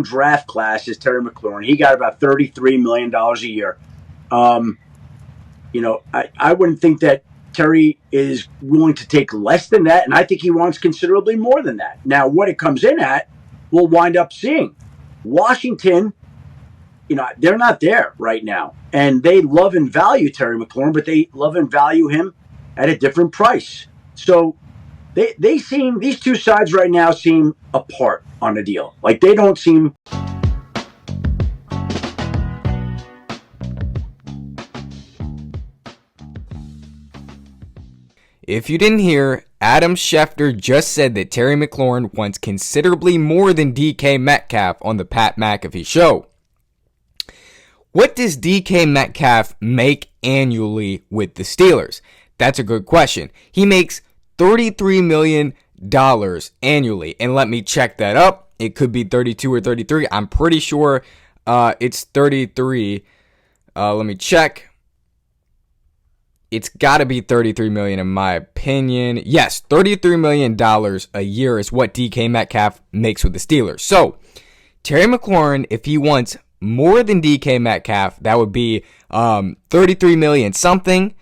same draft class as Terry McLaurin. He got about $33 million a year. I wouldn't think that Terry is willing to take less than that, and I think he wants considerably more than that. Now, what it comes in at, we'll wind up seeing. Washington, they're not there right now, and they love and value Terry McLaurin, but they love and value him at a different price. So these two sides right now seem apart on the deal. Like, they don't seem... If you didn't hear, Adam Schefter just said that Terry McLaurin wants considerably more than DK Metcalf on the Pat McAfee show. What does DK Metcalf make annually with the Steelers? That's a good question. He makes $33 million annually. And let me check that up. It could be 32 or 33. I'm pretty sure it's 33. Let me check. It's got to be $33 million in my opinion. Yes, $33 million a year is what DK Metcalf makes with the Steelers. So, Terry McLaurin, if he wants more than DK Metcalf, that would be $33 million something.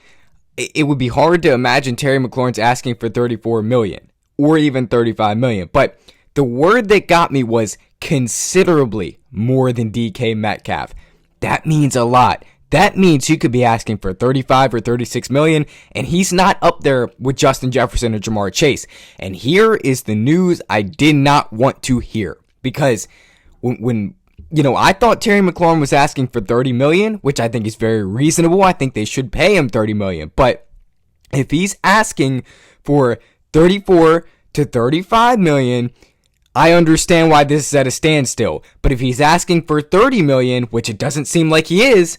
It would be hard to imagine Terry McLaurin's asking for $34 million or even $35 million. But the word that got me was considerably more than DK Metcalf. That means a lot. That means he could be asking for 35 or 36 million, and he's not up there with Justin Jefferson or Jamar Chase. And here is the news I did not want to hear, because when I thought Terry McLaurin was asking for 30 million, which I think is very reasonable. I think they should pay him 30 million. But if he's asking for 34 to 35 million, I understand why this is at a standstill. But if he's asking for 30 million, which it doesn't seem like he is,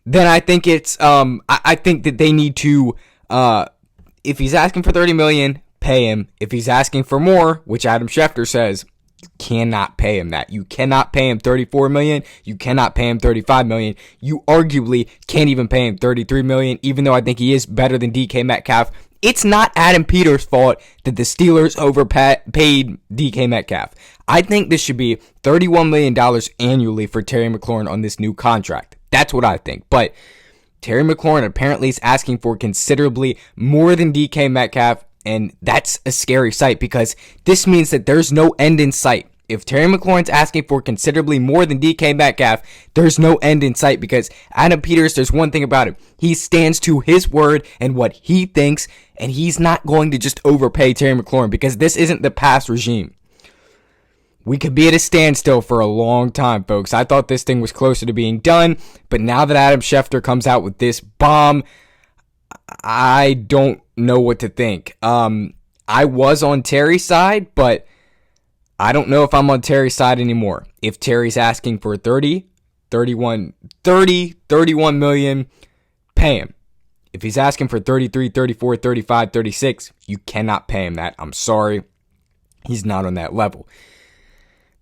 then I think it's, I think that they need to, if he's asking for 30 million, pay him. If he's asking for more, which Adam Schefter says, you cannot pay him that. You cannot pay him 34 million. You cannot pay him 35 million. You arguably can't even pay him 33 million, even though I think he is better than DK Metcalf. It's not Adam Peters' fault that the Steelers overpaid DK Metcalf. I think this should be $31 million annually for Terry McLaurin on this new contract. That's what I think. But Terry McLaurin apparently is asking for considerably more than DK Metcalf, and that's a scary sight because this means that there's no end in sight. If Terry McLaurin's asking for considerably more than DK Metcalf, there's no end in sight because Adam Peters, there's one thing about him. He stands to his word and what he thinks, and he's not going to just overpay Terry McLaurin because this isn't the past regime. We could be at a standstill for a long time, folks. I thought this thing was closer to being done, but now that Adam Schefter comes out with this bomb, I don't know what to think. I was on Terry's side, but I don't know if I'm on Terry's side anymore. If Terry's asking for 31 million, pay him. If he's asking for 33, 34, 35, 36, you cannot pay him that. I'm sorry. He's not on that level.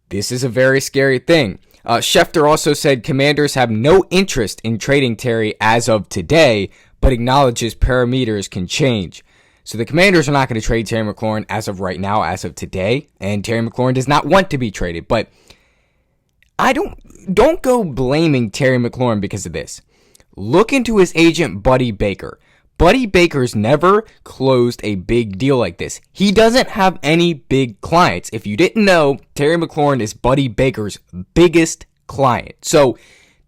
This is a very scary thing. Schefter also said Commanders have no interest in trading Terry as of today, but acknowledges parameters can change. So the Commanders are not going to trade Terry McLaurin as of right now, as of today, and Terry McLaurin does not want to be traded. But I don't go blaming Terry McLaurin because of this. Look into his agent, Buddy Baker. Buddy Baker's never closed a big deal like this. He doesn't have any big clients. If you didn't know, Terry McLaurin is Buddy Baker's biggest client. So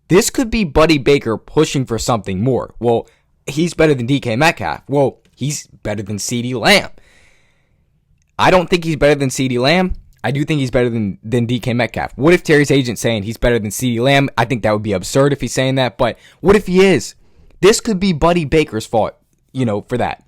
this could be Buddy Baker pushing for something more. Well, he's better than DK Metcalf. Well, he's better than CeeDee Lamb. I don't think he's better than CeeDee Lamb. I do think he's better than DK Metcalf. What if Terry's agent saying he's better than CeeDee Lamb? I think that would be absurd if he's saying that, but what if he is? This could be Buddy Baker's fault, for that.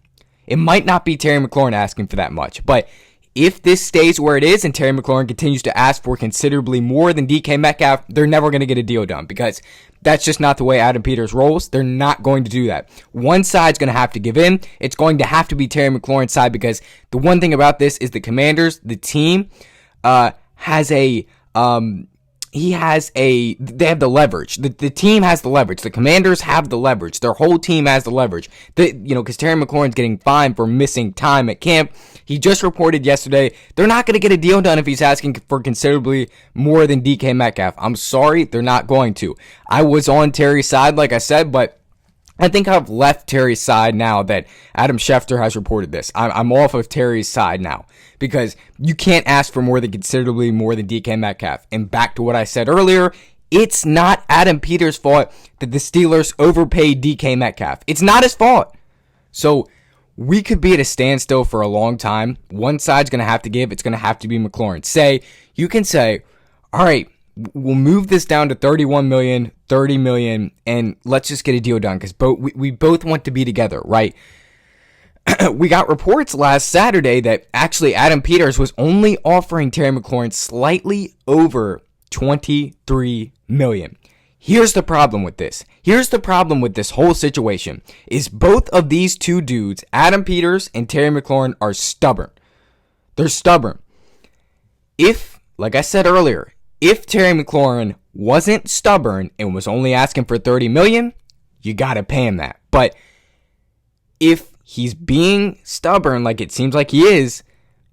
It might not be Terry McLaurin asking for that much, but if this stays where it is and Terry McLaurin continues to ask for considerably more than DK Metcalf, they're never going to get a deal done because that's just not the way Adam Peters rolls. They're not going to do that. One side's going to have to give in. It's going to have to be Terry McLaurin's side because the one thing about this is the Commanders, the team, has a they have the leverage. The team has the leverage. The Commanders have the leverage. Their whole team has the leverage. Because Terry McLaurin's getting fined for missing time at camp. He just reported yesterday they're not going to get a deal done if he's asking for considerably more than DK Metcalf. I'm sorry, they're not going to. I was on Terry's side, like I said, but I think I've left Terry's side now that Adam Schefter has reported this. I'm off of Terry's side now because you can't ask for more than considerably more than DK Metcalf. And back to what I said earlier, it's not Adam Peters' fault that the Steelers overpaid DK Metcalf. It's not his fault. So we could be at a standstill for a long time. One side's going to have to give. It's going to have to be McLaurin. You can say, all right, we'll move this down to 31 million, 30 million, and let's just get a deal done because we both want to be together, right? We got reports last Saturday that actually Adam Peters was only offering Terry McLaurin slightly over 23 million. Here's the problem with this. Here's the problem with this whole situation is both of these two dudes, Adam Peters and Terry McLaurin, are stubborn. They're stubborn. Like I said earlier, if Terry McLaurin wasn't stubborn and was only asking for 30 million, you got to pay him that. But if he's being stubborn like it seems like he is,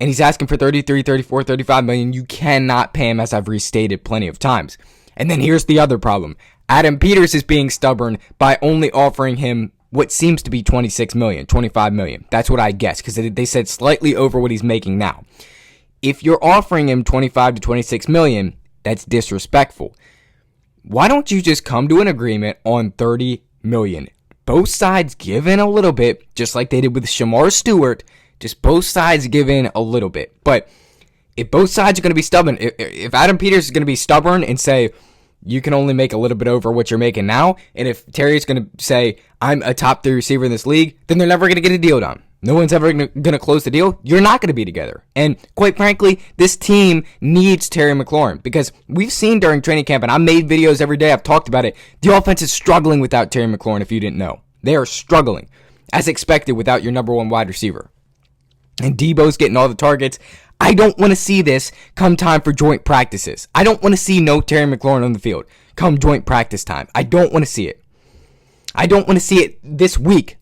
and he's asking for 33, 34, 35 million, you cannot pay him, as I've restated plenty of times. And then here's the other problem. Adam Peters is being stubborn by only offering him what seems to be 26 million, 25 million. That's what I guess, because they said slightly over what he's making now. If you're offering him 25 to 26 million, that's disrespectful. Why don't you just come to an agreement on 30 million? Both sides give in a little bit, just like they did with Shamar Stewart. Just both sides give in a little bit. But if both sides are going to be stubborn, if Adam Peters is going to be stubborn and say, you can only make a little bit over what you're making now, and if Terry's going to say, I'm a top 3 receiver in this league, then they're never going to get a deal done. No one's ever going to close the deal. You're not going to be together. And quite frankly, this team needs Terry McLaurin because we've seen during training camp, and I made videos every day, I've talked about it, the offense is struggling without Terry McLaurin, if you didn't know. They are struggling, as expected, without your number one wide receiver. And Debo's getting all the targets. I don't want to see this come time for joint practices. I don't want to see no Terry McLaurin on the field come joint practice time. I don't want to see it. I don't want to see it this week.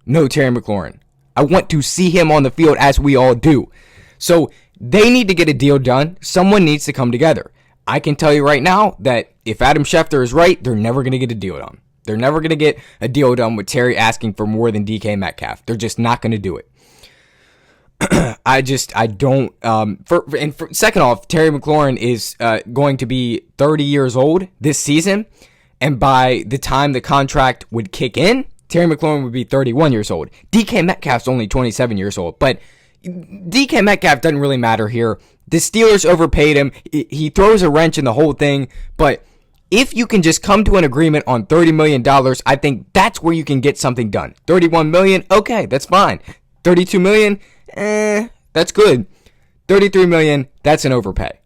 No Terry McLaurin. I want to see him on the field as we all do. So they need to get a deal done. Someone needs to come together. I can tell you right now that if Adam Schefter is right, they're never going to get a deal done. They're never going to get a deal done with Terry asking for more than DK Metcalf. They're just not going to do it. Second off, Terry McLaurin is going to be 30 years old this season. And by the time the contract would kick in, Terry McLaurin would be 31 years old. DK Metcalf's only 27 years old. But DK Metcalf doesn't really matter here. The Steelers overpaid him. He throws a wrench in the whole thing. But if you can just come to an agreement on $30 million, I think that's where you can get something done. $31 million, okay, that's fine. $32 million, that's good. $33 million, that's an overpay.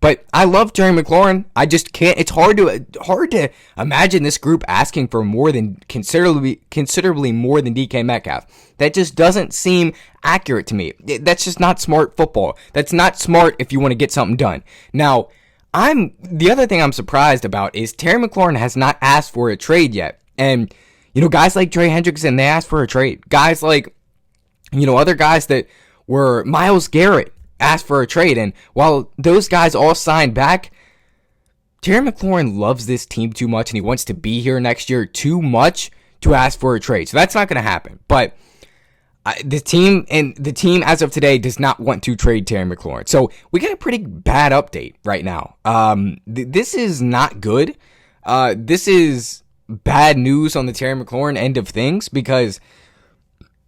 But I love Terry McLaurin. I just can't. It's hard to imagine this group asking for more than considerably more than DK Metcalf. That just doesn't seem accurate to me. That's just not smart football. That's not smart if you want to get something done. Now, the other thing I'm surprised about is Terry McLaurin has not asked for a trade yet. And guys like Trey Hendrickson, they asked for a trade. Guys like other guys that were Myles Garrett asked for a trade, and while those guys all signed back, Terry McLaurin loves this team too much and he wants to be here next year too much to ask for a trade. So that's not going to happen. But the team as of today does not want to trade Terry McLaurin. So we got a pretty bad update right now. This is not good. This is bad news on the Terry McLaurin end of things because,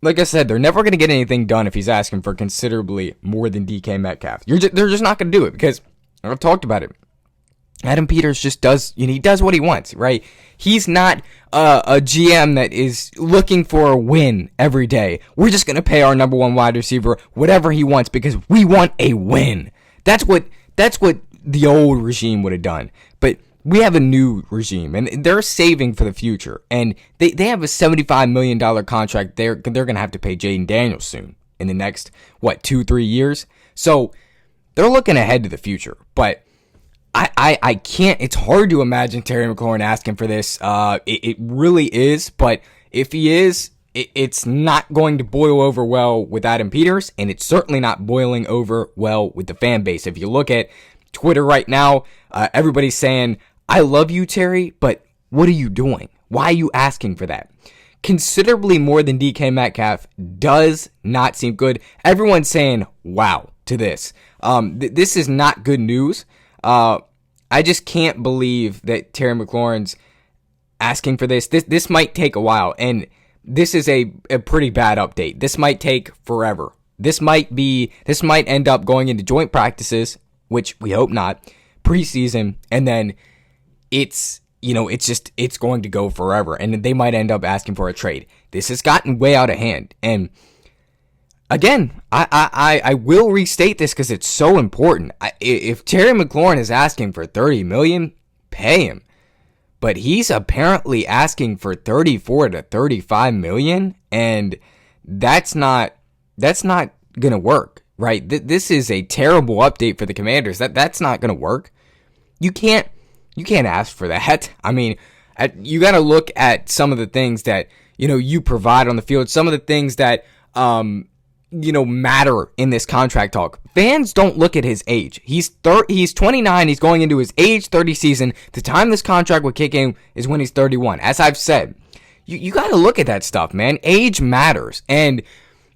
like I said, they're never going to get anything done if he's asking for considerably more than DK Metcalf. They're just not going to do it because I've talked about it. Adam Peters just does, he does what he wants, right? He's not a GM that is looking for a win every day. We're just going to pay our number one wide receiver whatever he wants because we want a win. That's what the old regime would have done. But we have a new regime, and they're saving for the future. And they have a $75 million contract they're going to have to pay Jaden Daniels soon in the next, 2-3 years? So they're looking ahead to the future. But I can't, it's hard to imagine Terry McLaurin asking for this. It really is, but if he is, it's not going to boil over well with Adam Peters, and it's certainly not boiling over well with the fan base. If you look at Twitter right now, everybody's saying, I love you, Terry, but what are you doing? Why are you asking for that? Considerably more than DK Metcalf does not seem good. Everyone's saying, wow, to this. This is not good news. I just can't believe that Terry McLaurin's asking for this. This might take a while, and this is a pretty bad update. This might take forever. This might end up going into joint practices, which we hope not, preseason, and then it's going to go forever, and they might end up asking for a trade. This has gotten way out of hand, and again, I will restate this because it's so important. If Terry McLaurin is asking for $30 million, pay him. But he's apparently asking for $34 to $35 million, and that's not gonna work, right? This is a terrible update for the Commanders. That's not gonna work. You can't ask for that. I mean, you got to look at some of the things that you provide on the field. Some of the things that matter in this contract talk. Fans don't look at his age. He's 29. He's going into his age 30 season. The time this contract would kick in is when he's 31. As I've said, you got to look at that stuff, man. Age matters. And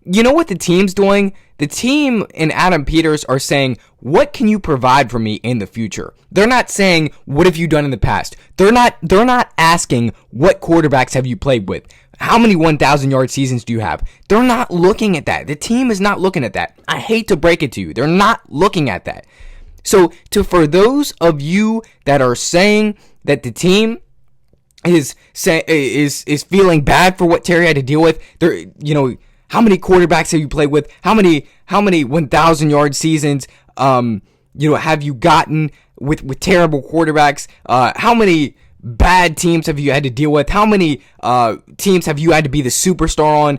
you know what the team's doing? The team and Adam Peters are saying, what can you provide for me in the future? They're not saying, what have you done in the past? They're not asking, what quarterbacks have you played with? How many 1,000-yard seasons do you have? They're not looking at that. The team is not looking at that. I hate to break it to you. They're not looking at that. So for those of you that are saying that the team is feeling bad for what Terry had to deal with, how many quarterbacks have you played with? How many 1,000-yard seasons have you gotten with terrible quarterbacks? How many bad teams have you had to deal with? How many teams have you had to be the superstar on?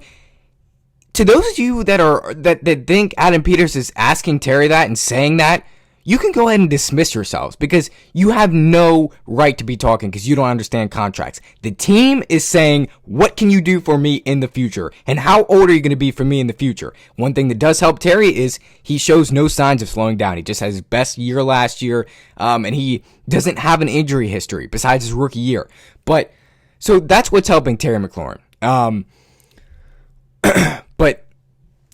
To those of you that think Adam Peters is asking Terry that and saying that, you can go ahead and dismiss yourselves because you have no right to be talking because you don't understand contracts. The team is saying, what can you do for me in the future? And how old are you going to be for me in the future? One thing that does help Terry is he shows no signs of slowing down. He just has his best year last year, and he doesn't have an injury history besides his rookie year. But so that's what's helping Terry McLaurin. But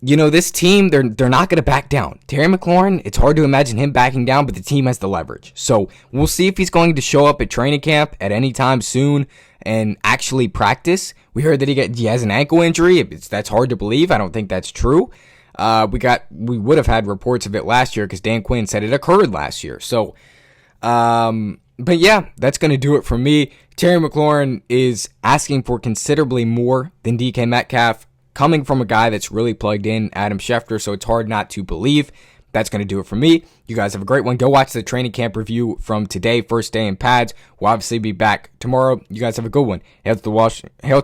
this team, they're not going to back down. Terry McLaurin, it's hard to imagine him backing down, but the team has the leverage. So we'll see if he's going to show up at training camp at any time soon and actually practice. We heard that he has an ankle injury. That's hard to believe. I don't think that's true. We would have had reports of it last year because Dan Quinn said it occurred last year. So, but yeah, that's going to do it for me. Terry McLaurin is asking for considerably more than DK Metcalf, coming from a guy that's really plugged in, Adam Schefter, so it's hard not to believe. That's going to do it for me. You guys have a great one. Go watch the training camp review from today, first day in pads. We'll obviously be back tomorrow. You guys have a good one. Hail to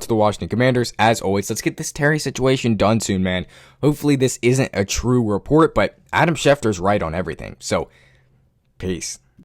the Washington Commanders. As always, let's get this Terry situation done soon, man. Hopefully this isn't a true report, but Adam Schefter's right on everything. So, peace.